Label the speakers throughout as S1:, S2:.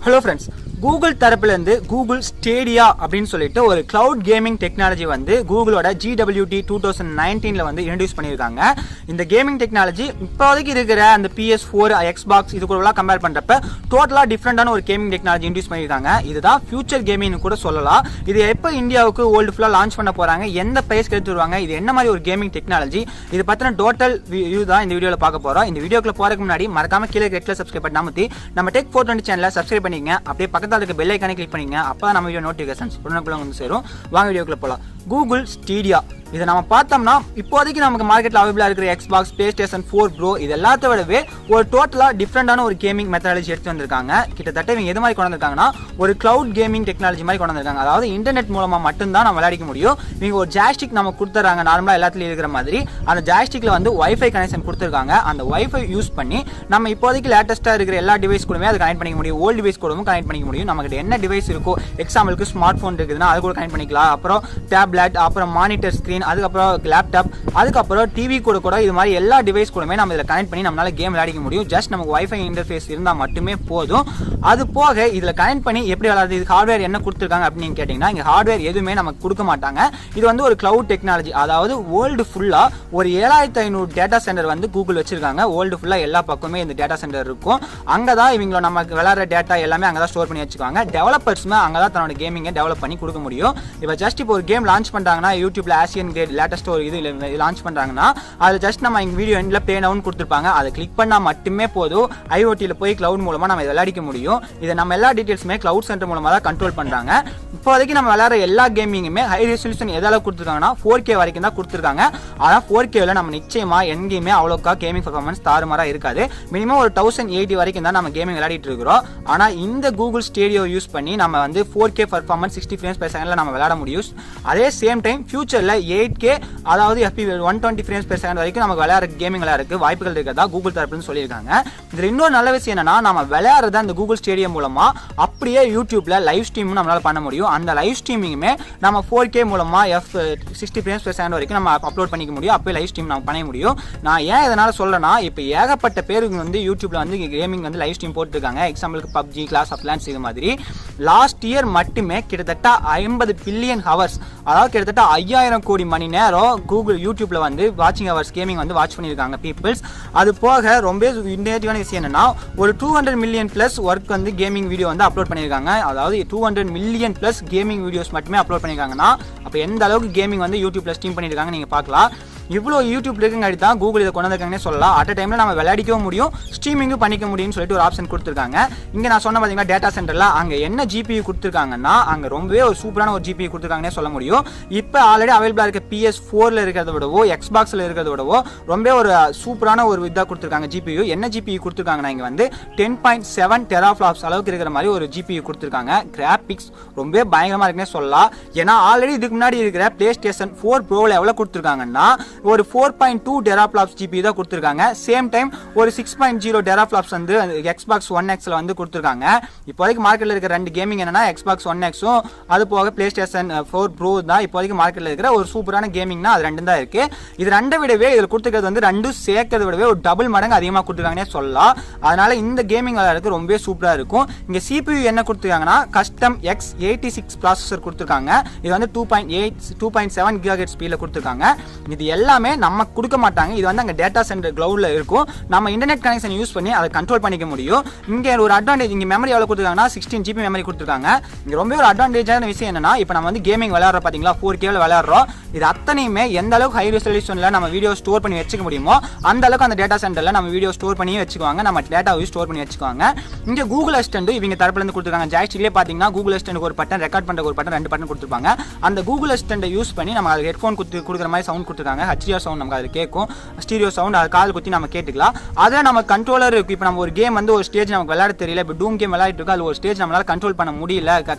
S1: Hello friends, Google தரப்பிலிருந்து Google stadia அப்படினு சொல்லிட்டு ஒரு cloud gaming technology வந்து Googleோட GWT 2019ல வந்து introduce பண்ணிருக்காங்க. இந்த gaming technology இப்போதைக்கு இருக்கிற அந்த PS4, Xbox இது கூடலாம் கம்பேர் பண்றப்ப டோட்டலா டிஃபரண்டான ஒரு gaming technology introduce பண்ணிருக்காங்க. இதுதான் future gaming கூட சொல்லலாம். இது எப்ப இந்தியாவுக்கு வேர்ல்ட் ஃபுல்லா லான்ச் பண்ண போறாங்க, எந்த பிரைஸ் எடுத்து வருவாங்க, இது என்ன மாதிரி ஒரு gaming technology, இது பத்தின டோட்டல் வியூ தான் இந்த வீடியோல பார்க்க போறோம். இந்த வீடியோக்குள்ள போறதுக்கு முன்னாடி மறக்காம கீழ ரெட் கலர் சப்ஸ்கிரைப் பட்டன் அமுத்தி நம்ம டெக் 420 சேனலை சப்ஸ்கிரைப் பண்ணிங்க. அப்படியே பக்கத்துல இருக்க பெல் ஐகானை கிளிக் பண்ணிங்க. அப்பதான் நம்ம வீடியோ நோட்டிஃபிகேஷன்ஸ் உடனுக்குள்ள வந்து சேரும். வாங்க வீடியோக்குள்ள போலாம். Google stadia இதை நம்ம பார்த்தோம்னா இப்போதைக்கு நமக்கு மார்க்கெட்ல அவைலபிளா இருக்கிற Xbox, PlayStation 4 Pro இது எல்லாத்த விடவே ஒரு டோட்டலா டிஃபரெண்டான ஒரு கேமிங் மெத்தடாலஜி எடுத்து வந்திருக்காங்க. கிட்டத்தட்ட இவங்க எது மாதிரி கொண்டு வந்திருக்காங்கன்னா ஒரு கிளவுட் கேமிங் டெக்னாலஜி மாதிரி கொண்டு வந்திருக்காங்க. அதாவது இன்டர்நெட் மூலமா மட்டும்தான் நம்ம விளையாடிக்க முடியும். இவங்க ஒரு ஜாய்ஸ்டிக் நம்ம கொடுத்துறாங்க, நார்மலா எல்லாத்துலயும் இருக்கிற மாதிரி. அந்த ஜாய்ஸ்டிக்ல வந்து வைஃபை கனெக்ஷன் கொடுத்துருக்காங்க. அந்த வைஃபை யூஸ் பண்ணி நம்ம இப்போதைக்கு லேட்டஸ்டா இருக்கிற எல்லா டிவைஸ் கூடமே அதை கனெக்ட் பண்ணிக்க முடியும். ஓல்டு டிவைஸ் கூடவும் கனெக்ட் பண்ணிக்க முடியும். நமக்கு என்ன டிவைஸ் இருக்கோ, எக்ஸாம்பிளுக்கு ஸ்மார்ட் போன் இருக்குதுன்னா அது கூட கனெக்ட் பண்ணிக்கலாம். அப்புறம் டேப்லெட், அப்புறம் மானிட்டர் ஸ்கிரீன், அதுக்கப்புறம் லேப்டாப், அதுக்கப்புறம் டிவி கூட இது மாதிரி எல்லா டிவைஸ் கூடமே நம்ம இதில் கனெக்ட் பண்ணி நம்மளால கேம் விளையாடிக்க முடியும். ஜஸ்ட் நமக்கு வைஃபை இன்டர்ஃபேஸ் இருந்தால் மட்டுமே போதும். அது போக இதில் கனெக்ட் பண்ணி எப்படி விளையாடுறது, இது ஹார்ட்வேர் என்ன கொடுத்துருக்காங்க அப்படின்னு கேட்டிங்கன்னா, இங்கே ஹார்ட்வேர் எதுவுமே நமக்கு கொடுக்க மாட்டாங்க. இது வந்து ஒரு கிளவுட் டெக்னாலஜி. அதாவது வேர்ல்டு ஃபுல்லாக ஒரு 7500 டேட்டா சென்டர் வந்து கூகுள் வச்சிருக்காங்க. வேர்ல்டு ஃபுல்லாக எல்லா பக்கமே இந்த டேட்டா சென்டர் இருக்கும். அங்கே தான் இவங்கள நமக்கு விளையாடுற டேட்டா எல்லாமே அங்கே தான் ஸ்டோர் பண்ணி வச்சுக்குவாங்க. டெவலப்பர்ஸுமே அங்கே தான் தன்னோட கேமிங்கை டெவலப் பண்ணி கொடுக்க முடியும். இப்போ ஜஸ்ட் இப்போ ஒரு கேம் லான்ச் பண்ணுறாங்கன்னா, யூடியூப்ல ஆசியன் கிரேட் லேட்டஸ்ட் ஒரு இது லான்ச் பண்றாங்கன்னா, அது ஜஸ்ட் நம்ம இங்க வீடியோ எண்ட்ல ப்ளே நவுன் கொடுத்திருப்பாங்க. அதை கிளிக் பண்ணா மட்டுமே போதும். ஐஓடில போய் கிளவுட் மூலமா நம்ம விளையாடிக்க முடியும். இதை நம்ம எல்லா டீடைல்ஸுமே கிளவுட் சென்டர் மூலமா தான் கண்ட்ரோல் பண்றாங்க. இப்போதைக்கு நம்ம விளையாடுற எல்லா கேமிங்குமே ஹை ரெசல்யூஷன் எதால கொடுத்துருக்காங்கன்னா 4K வரைக்கும் தான் கொடுத்துருக்காங்க. ஆனால் 4Kல நம்ம நிச்சயமா எங்கேயுமே அவ்வளோக்கா கேமிங் பர்ஃபார்மன்ஸ் தாறுமாறா இருக்காது. மினிமம் ஒரு 1080 வரைக்கும் தான் நம்ம கேமிங் விளையாடிட்டு இருக்கிறோம். ஆனால் இந்த கூகுள் ஸ்டேடியோ யூஸ் பண்ணி நம்ம வந்து 4K பர்ஃபார்மன்ஸ் 60 ஃப்ரேம்ஸ் பெர் செகண்ட்ல நம்ம விளையாட முடியும். அதே சேம் டைம் ஃபியூச்சர்ல 8K அதாவது 120 ஃப்ரேம்ஸ் பெர் செகண்ட் வரைக்கும் நமக்கு விளையாடுற கேமிங் விளையாடுறதுக்கு வாய்ப்புகள் இருக்கிறதா கூகுள் தரப்புன்னு சொல்லியிருக்காங்க. இதுல இன்னொரு நல்ல விஷயம் என்னன்னா, நம்ம விளையாடுறத அந்த கூகுள் ஸ்டேடியம் மூலமா அப்படியே யூடியூப்ல லைவ் ஸ்ட்ரீமும் நம்மளால பண்ண முடியும். அந்த லைவ் ஸ்ட்ரீமிங்குமே நம்ம 4K மூலமா 60 ஃப்ரேம்ஸ் பெர் செகண்ட் வரைக்கும் நம்ம அப்லோட் பண்ணிக்க முடியும். அப்போ லைவ் ஸ்ட்ரீம் நம்ம பண்ண முடியும். நான் ஏன் இதனால சொல்றேன்னா, இப்போ ஏகப்பட்ட பேருக்கு வந்து யூடியூப்ல வந்து கேமிங் வந்து லைவ் ஸ்ட்ரீம் போட்டுருக்காங்க. எக்ஸாம்பிளுக்கு பப்ஜி, கிளாஸ் ஆஃப் கிளான்ஸ் இது மாதிரி. லாஸ்ட் இயர் மட்டுமே கிட்டத்தட்ட 50 பில்லியன் ஹவர்ஸ், அதாவது கிட்டத்தட்ட 5000 கோடி மணி நேரம் கூகுள் யூடியூப்ல வந்து வாட்சிங் ஹவர்ஸ் கேமிங் வந்து வாட்ச் பண்ணியிருக்காங்க பீப்புள்ஸ். அது போக ரொம்ப இன்டர்நெட்டிவான விஷயம் என்னன்னா, ஒரு 200 மில்லியன் பிளஸ் ஒர்க் வந்து கேமிங் வீடியோ வந்து அப்லோட் பண்ணியிருக்காங்க. அதாவது 200 மில்லியன் பிளஸ் கேமிங் வீடியோஸ் மட்டுமே அப்லோட் பண்ணியிருக்காங்கன்னா, அப்போ எந்த அளவுக்கு கேமிங் வந்து யூடியூப்ல ஸ்ட்ரீம் பண்ணியிருக்காங்க நீங்க பார்க்கலாம். இவ்வளோ யூடியூப் இருக்குங்காட்டி தான் கூகுள் இதை கொண்டு வந்திருக்காங்கன்னே சொல்லலாம். அட் டைம்ல நம்ம விளையாடிக்கவும் முடியும், ஸ்ட்ரீமிங்கும் பண்ணிக்க முடியும்னு சொல்லிட்டு ஒரு ஆப்ஷன் கொடுத்துருக்காங்க. இங்கே நான் சொன்ன பார்த்தீங்கன்னா டேட்டா சென்டர்ல அங்கே என்ன ஜிபியூ கொடுத்துருக்காங்கன்னா, அங்கே ரொம்பவே ஒரு சூப்பரான ஒரு ஜிபியூ கொடுத்துருக்காங்கன்னே சொல்ல முடியும். இப்போ ஆல்ரெடி அவைலபிளா இருக்க PS4ல இருக்கிறத விடவோ, Xboxல இருக்கிறத விடவோ ரொம்ப ஒரு சூப்பரான ஒரு இதாக கொடுத்துருக்காங்க ஜிபியூ. என்ன ஜிபியூ கொடுத்துருக்காங்கன்னா, இங்கே வந்து 10.7 டெராஃப்ளாப்ஸ் அளவுக்கு இருக்கிற மாதிரி ஒரு ஜிபியூ கொடுத்துருக்காங்க. கிராபிக்ஸ் ரொம்ப பயங்கரமா இருக்குன்னே சொல்லலாம். ஏன்னா ஆல்ரெடி இதுக்கு முன்னாடி இருக்கிற PlayStation 4 Proல எவ்வளவு கொடுத்துருக்காங்கன்னா, ஒரு 4.2 டெராஃப்ளாப்ஸ் ஜிபி தான் கொடுத்துருக்காங்க. சேம் டைம் ஒரு 6.0 டெராஃப்ளாப்ஸ் வந்து Xbox One Xல வந்து கொடுத்துருக்காங்க. இப்போதைக்கு மார்க்கெட்ல இருக்கிற ரெண்டு கேமிங் என்னன்னா, Xbox One Xம் அது போக PlayStation 4 Pro தான் இப்போதைக்கு மார்க்கெட்ல இருக்கிற ஒரு சூப்பரான கேமிங்னா அது ரெண்டும் தான் இருக்கு. இது ரெண்டை விடவே இதில் கொடுத்துருக்கிறது வந்து ரெண்டும் சேர்க்கறத விடவே ஒரு டபுள் மடங்கு அதிகமாக கொடுத்துருக்காங்கன்னே சொல்லலாம். அதனால இந்த கேமிங் விளையாடுறதுக்கு ரொம்பவே சூப்பரா இருக்கும். இங்க CPU என்ன கொடுத்துருக்காங்கன்னா, கஸ்டம் X86 ப்ராசஸர் கொடுத்துருக்காங்க. இது வந்து 2.7 GHz ஸ்பீட்ல கொடுத்துருக்காங்க. இது எல்லாமே நம்ம கொடுக்க மாட்டாங்க. இது வந்து அங்க டேட்டா சென்டர் கிளவுட்ல இருக்கும். நம்ம இன்டர்நெட் கனெக்ஷன் யூஸ் பண்ணி அதை கண்ட்ரோல் பண்ணிக்க முடியும். இங்க ஒரு அட்வான்டேஜ், இங்க மெமரி எவ்வளவு கொடுத்துருக்காங்கன்னா 16 GB மெமரி கொடுத்துருக்காங்க. இங்க ரொம்ப ஒரு அட்வான்டேஜான விஷயம் என்னன்னா, இப்போ நம்ம வந்து கேமிங் விளையாடுற பாத்தீங்களா, 4Kல விளையாடுறோம். இது அத்தனையுமே எந்த அளவுக்கு ஹை ரெசல்யூஷன்ல நம்ம வீடியோ ஸ்டோர் பண்ணி வச்சுக்க முடியுமோ அந்த அளவுக்கு அந்த டேட்டா சென்டர்ல நம்ம வீடியோ ஸ்டோர் பண்ணி வச்சுக்குவாங்க. நம்ம டேட்டாவை ஸ்டோர் பண்ணி வச்சுக்குவாங்க. இங்க கூகுள் அசிஸ்டன்ட் இவங்க தரப்புல இருந்து கொடுத்துருக்காங்க. ஜாய்ஸ்டிக்லயே பாத்தீங்கன்னா கூகுள் அசிஸ்டன்ட் ஒரு பட்டன், ரெக்கார்ட் பண்ற ஒரு பட்டன், 2 பட்டன் கொடுத்துருப்பாங்க. அந்த கூகுள் அசிஸ்டன்ட் யூஸ் பண்ணி நம்ம ஹெட்ஃபோன் கொடுக்குற மாதிரி சவுண்ட் கொடுத்துருக்காங்க. HDR சவுண்ட் நமக்கு அது கேட்கும். ஸ்டீரியோ சவுண்ட் அது கால் குத்தி நம்ம கேட்டுக்கலாம். அதை நம்ம கண்ட்ரோலர் இருக்கு. இப்போ நம்ம ஒரு கேம் வந்து ஒரு ஸ்டேஜ் நமக்கு விளையாட தெரியல, இப்போ டூம் கேம் விளையாடிட்டு இருக்கோம், அது ஒரு ஸ்டேஜ் நம்மளால கண்ட்ரோல் பண்ண முடியல,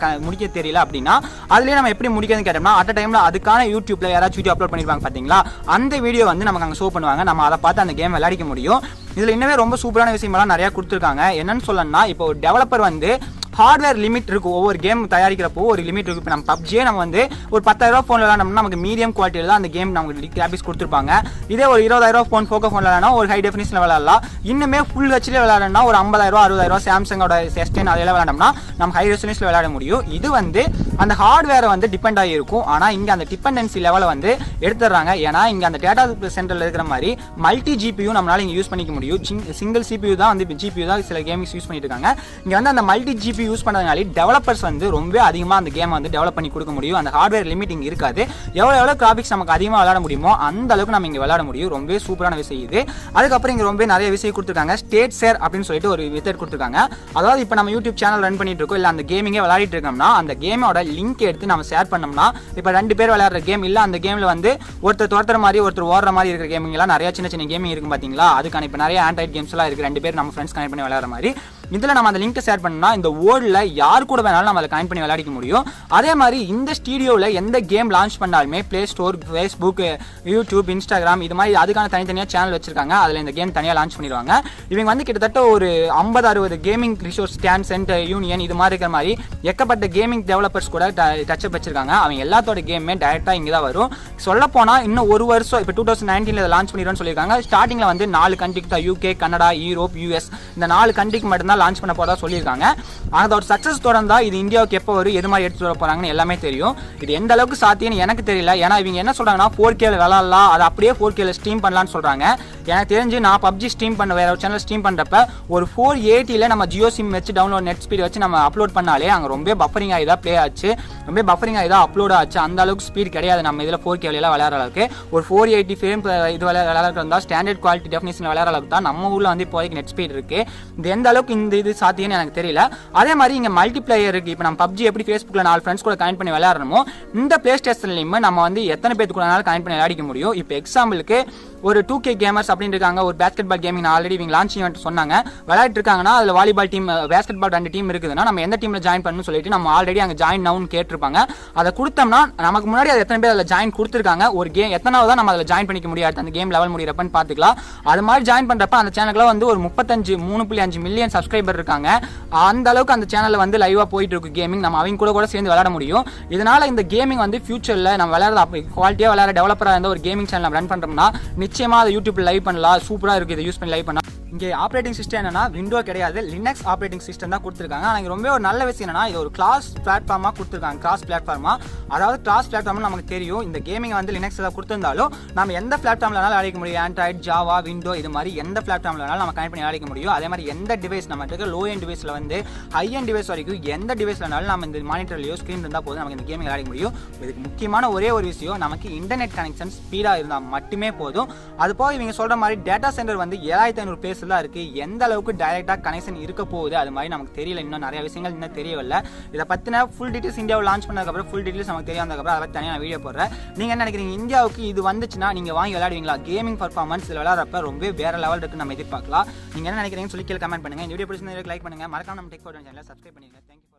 S1: முடிக்க தெரியல அப்படின்னா அதுலயே நம்ம எப்படி முடிக்கிறதுன்னு கேட்டோம்னா, அட் டைம்ல அதுக்கான யூடியூப்ல யாராச்சும் வீடியோ அப்லோட் பண்ணிருப்பாங்க பாத்தீங்களா, அந்த வீடியோ வந்து நமக்கு அங்கே ஷோ பண்ணுவாங்க. நம்ம அதை பார்த்து அந்த கேம் விளையாடிக்க முடியும். இதுல இன்னமே ரொம்ப சூப்பரான விஷயமெல்லாம் நிறைய கொடுத்துருக்காங்க. என்னன்னு சொல்லணும்னா, இப்போ ஒரு டெவலப்பர் வந்து ஹார்ட்வேர் லிமிட் இருக்கும். ஒவ்வொரு கேம் தயாரிக்கிறப்போ ஒரு லிமிட் இருக்கும். இப்போ நம்ம பப்ஜியே நம்ம வந்து ஒரு 10,000 ஃபோன் விளையாடணும்னா நமக்கு மீடியம் குவாலிட்டியில் தான் அந்த கேம் நமக்கு கிராபிக்ஸ் கொடுத்துருப்பாங்க. இதே ஒரு 20,000 ஃபோன் போக்கோ ஃபோன் விளையாடனா ஒரு ஹை டெஃபினிஷன் விளையாடலாம். இன்னுமே ஃபுல் ஹெச்டி விளையாடணும்னா ஒரு 50,000 60,000 சாம்சங்கோட S10 அதெல்லாம் விளையாடணும்னா நம்ம ஹை ரெசல்யூஷன்ல விளையாட முடியும். இது வந்து அந்த ஹார்ட்வேரை வந்து டிபெண்ட் ஆகி இருக்கும். ஆனால் இங்கே அந்த டிபெண்டன்சி லெவலை வந்து எடுத்துடுறாங்க. ஏன்னா இங்கே அந்த டேட்டா சென்டரில் இருக்கிற மாதிரி மல்டி ஜிபியூ நம்மளால இங்கே யூஸ் பண்ணிக்க முடியும். சிங்கிள் சிபியூ தான் வந்து ஜிபியூ தான் சில கேமிங்ஸ் யூஸ் பண்ணிட்டு இருக்காங்க. இங்கே வந்து அந்த மல்டி ஜிபி யூஸ் பண்ணதுனால டெவலப்பர்ஸ் வந்து ரொம்ப அதிகமாக அந்த கேமை வந்து டெவலப் பண்ணி கொடுக்க முடியும். அந்த ஹார்ட்வேர் லிமிட்டிங் இருக்காது. எவ்வளோ கிராபிக்ஸ் நமக்கு அதிகமாக விளையாட முடியுமோ அந்த அளவுக்கு நம்ம இங்கே விளையாட முடியும். ரொம்ப சூப்பரான விஷயம் இது. அதுக்கப்புறம் இங்கே ரொம்ப நிறைய விஷயம் கொடுத்துருக்காங்க. ஸ்டேட் ஷேர் அப்படின்னு சொல்லிட்டு ஒரு மெத்தட் கொடுத்துருக்காங்க. அதாவது இப்போ நம்ம யூடியூப் சேனல் ரன் பண்ணிட்டு இருக்கோம், இல்லை அந்த கேமிங்கே விளையாடிட்டு இருக்கோம்னா அந்த கேமோட லிங்க் எடுத்து நம்ம ஷேர் பண்ணோம்னா இப்போ 2 பேர் விளையாடுற கேம் இல்லை அந்த கேமில் வந்து ஒருத்தர் துரத்துற மாதிரி ஒருத்தர் ஓடுற மாதிரி இருக்கிற கேமிங் எல்லாம் நிறைய சின்ன சின்ன கேமிங் இருக்கும் பார்த்தீங்களா. அதுக்கான இப்போ நிறைய ஆண்ட்ராய்ட் கேம்ஸ் எல்லாம் இருக்கு. 2 பேர் நம்ம ஃப்ரெண்ட்ஸ் கனெக்ட் பண்ணி விளையாடுற மாதிரி இதில் நம்ம அந்த லிங்க் ஷேர் பண்ணா இந்த வேர்ல்டில் யார் கூட வேணாலும் நம்ம அதை கனெக்ட் பண்ணி விளையாடிக்க முடியும். அதே மாதிரி இந்த ஸ்டூடியோவில் எந்த கேம் லான்ச் பண்ணாலுமே play store, Facebook, YouTube, Instagram இது மாதிரி அதுக்கான தனித்தனியாக சேனல் வச்சிருக்காங்க. அதில் இந்த கேம் தனியாக லான்ச் பண்ணிடுவாங்க. இவங்க வந்து கிட்டத்தட்ட ஒரு 50-60 கேமிங் ரிசோர்ஸ் ஸ்டான்சென்ட், யூனியன் இது மாதிரி இருக்கிற மாதிரி ஏகப்பட்ட கேமிங் டெவலப்பர்ஸ் கூட டச்சப் வச்சிருக்காங்க. அவங்க எல்லாத்தோட கேமுமே டைரெக்டாக இங்கே தான் வரும். சொல்லப்போனால் இன்னும் ஒரு வருஷம் இப்போ 2019 லான்ச் பண்ணிடுவோம்னு சொல்லியிருக்காங்க. ஸ்டார்டிங்கில் வந்து 4 கண்ட்ரிக்கு தான், UK, கனடா, யூரோப், US இந்த 4 கண்ட்ரிக்கு மட்டும்தான் லான்ச் பண்ண போறதா சொல்லியிருக்காங்க. அதோட சக்சஸ் தொடர்ந்தா இது இந்தியாவுக்கு எப்போ வரும், எது மாதிரி எடுத்து வர போறாங்கன்னு எல்லாமே தெரியும். இது எந்த அளவுக்கு சாத்தியம்னு எனக்கு தெரியல. ஏன்னா இவங்க என்ன சொல்றாங்கன்னா 4K விளையாடலாம், அதை அப்படியே 4K ஸ்ட்ரீம் பண்ணலாம்னு சொல்றாங்க. எனக்கு தெரிஞ்சு நான் PUBG ஸ்ட்ரீம் பண்ண வேற ஒரு சேனல் ஸ்ட்ரீம் பண்றப்ப ஒரு 480 நம்ம ஜியோ சிம் வச்சு டவுன்லோட் நெட் ஸ்பீட் வச்சு நம்ம அப்லோட் பண்ணாலே அங்கே ரொம்ப பஃபரிங் ஆகி தான் ப்ளே ஆச்சு, ரொம்ப பஃபரிங் ஆகி தான் அப்லோட் ஆச்சு. அந்த அளவுக்கு ஸ்பீட் கிடையாது நம்ம இதில் 4K விளையாடுற அளவுக்கு. ஒரு 480 ஃப்ரேம் இது விளையாடுறது இருந்தால் ஸ்டாண்டர்ட் குவாலிட்டி டெஃபினிஷன் விளையாடுற அளவுக்கு தான் நம்ம ஊரில் வந்து இப்போதைக்கு நெட் ஸ்பீட் இருக்கு. இது எந்த அளவுக்கு இந்த இது சாத்தியம்னு எனக்கு தெரியல. அதே மாதிரி இங்கே மல்டிப்ளேயர் இருக்கு. இப்போ நம்ம PUBG எப்படி ஃபேஸ்புக்கில் 4 ஃப்ரெண்ட்ஸ் கூட கனெக்ட் பண்ணி விளையாடுறோமோ இந்த பிளே ஸ்டேஷன்லையுமே நம்ம வந்து எத்தனை பேருக்கு கூட கனெக்ட் பண்ணி விளையாடிக்க முடியும். இப்போ எக்ஸாம்பிளுக்கு ஒரு 2K கேமர்ஸ் அப்படின்னு இருக்காங்க, ஒரு பேஸ்கெட் பால் கேமிங் ஆல்ரெடி இவங்க லான்ச் ஈவெண்ட் சொன்னாங்க விளையாட்டு இருக்காங்கன்னா அதில் volleyball team, basketball 2 team இருக்குதுன்னா நம்ம எந்த டீமில் ஜாயின் பண்ணணும்னு சொல்லிட்டு நம்ம ஆல்ரெடி அங்கே ஜாயின் நவுன்னு கேட்டிருப்பாங்க. அதை கொடுத்தோம்னா நமக்கு முன்னாடி அது எத்தனை பேர் அதில் ஜாயின் கொடுத்துருக்காங்க, ஒரு கேம் எத்தனாவது தான் நம்ம அதில் ஜாயின் பண்ணிக்க முடியாது, அந்த கேம் லெவல் முடியறப்பன்னு பார்த்துக்கலாம். அது மாதிரி ஜாயின் பண்ணுறப்ப அந்த சேனலில் வந்து ஒரு 3.5 மில்லியன் சப்ஸ்கிரைபர் இருக்காங்க. அந்த அளவுக்கு அந்த சேனலில் வந்து லைவாக போயிட்டு இருக்கு கேமிங். நம்ம அவங்க கூட சேர்ந்து விளையாட முடியும். இதனால இந்த கேமிங் வந்து ஃபியூச்சரில் நம்ம விளையாடுற குவாலிட்டியாக விளையாட டெவலப்பராக இருந்த ஒரு கேமிங் சேனல் நம்ம ரன் பண்ணுறோம்னா நிச்சயமாக அதை யூடியூப்ல லைவ் பண்ணலாம். சூப்பராக இருக்குது, இதை யூஸ் பண்ணி லைவ் பண்ணலாம். இங்கே ஆப்ரேட்டிங் சிஸ்டம் என்னன்னா விண்டோ கிடையாது, லினக்ஸ் ஆப்ரேட்டிங் சிஸ்டம் தான் கொடுத்துருக்காங்க. ஆனால் ரொம்ப ஒரு நல்ல விஷயம் என்னன்னா இது ஒரு கிளாஸ் பிளாட்ஃபார்மாக கொடுத்துருக்காங்க. கிளாஸ் பிளாட்ஃபார்மா, அதாவது கிளாஸ் பிளாட்ஃபார்ம்னு நமக்கு தெரியும். இந்த கேமிங் வந்து லினக்ஸ் தான் கொடுத்திருந்தாலும் நம்ம எந்த பிளாட்ஃபார்ம்ல வேணாலும் விளையாடிக்க முடியும். ஆண்ட்ராய்ட், ஜாவா, விண்டோ இது மாதிரி எந்த பிளாட்ஃபார்ம்ல வேணாலும் நம்ம கனெக்ட் பண்ணி விளையாடிக்க முடியும். அதே மாதிரி எந்த டிவைஸ் நம்ம இருக்க லோ எண்ட் டிவைஸ்ல வந்து ஹை எண்ட் டிவைஸ் வரைக்கும் எந்த டிவைஸ்ல வேணாலும் நம்ம இந்த மானிட்டர்லயோ ஸ்கிரீன் இருந்தால் போதும் நமக்கு இந்த கேமிங் விளையாடிக்க முடியும். இதுக்கு முக்கியமான ஒரே ஒரு விஷயம், நமக்கு இன்டர்நெட் கனெக்ஷன் ஸ்பீடாக இருந்தால் மட்டுமே போதும். அது போக இவங்க சொல்ற மாதிரி டேட்டா சென்டர் வந்து 7500 பேஸ் தான் இருக்கு. எந்த அளவுக்கு டைரக்டா கனெக்ஷன் இருக்க போகுது அது மாதிரி நமக்கு தெரியல. இன்னும் நிறைய விஷயங்கள் இன்னும் தெரியவில்லை. இதை பத்தின ஃபுல் டீடைல்ஸ் இந்தியாவில் லான்ச் பண்ணதுக்கப்புறம் ஃபுல் டீடைல்ஸ் நமக்கு தெரியாததுக்கப்புறம் அதை தனியாக வீடியோ போடுறேன். நீங்க என்ன நினைக்கிறீங்க, இந்தியாவுக்கு இது வந்துச்சுன்னா நீங்க வாங்கி விளையாடுவீங்களா? கேமிங் பர்ஃபார்மன்ஸ் விளையாடுறப்ப ரொம்ப வேற லெவல் இருக்கு, நம்ம எதிர்பார்க்கலாம். நீங்க என்ன நினைக்கிறீங்கன்னு சொல்லி கீழே கமெண்ட் பண்ணுங்க. இந்த வீடியோ பிடிச்சிருந்தா லைக் பண்ணுங்க, மறக்காம நம்ம டெக் சேனலை சப்ஸ்கிரைப் பண்ணுங்க. தேங்க்யூ.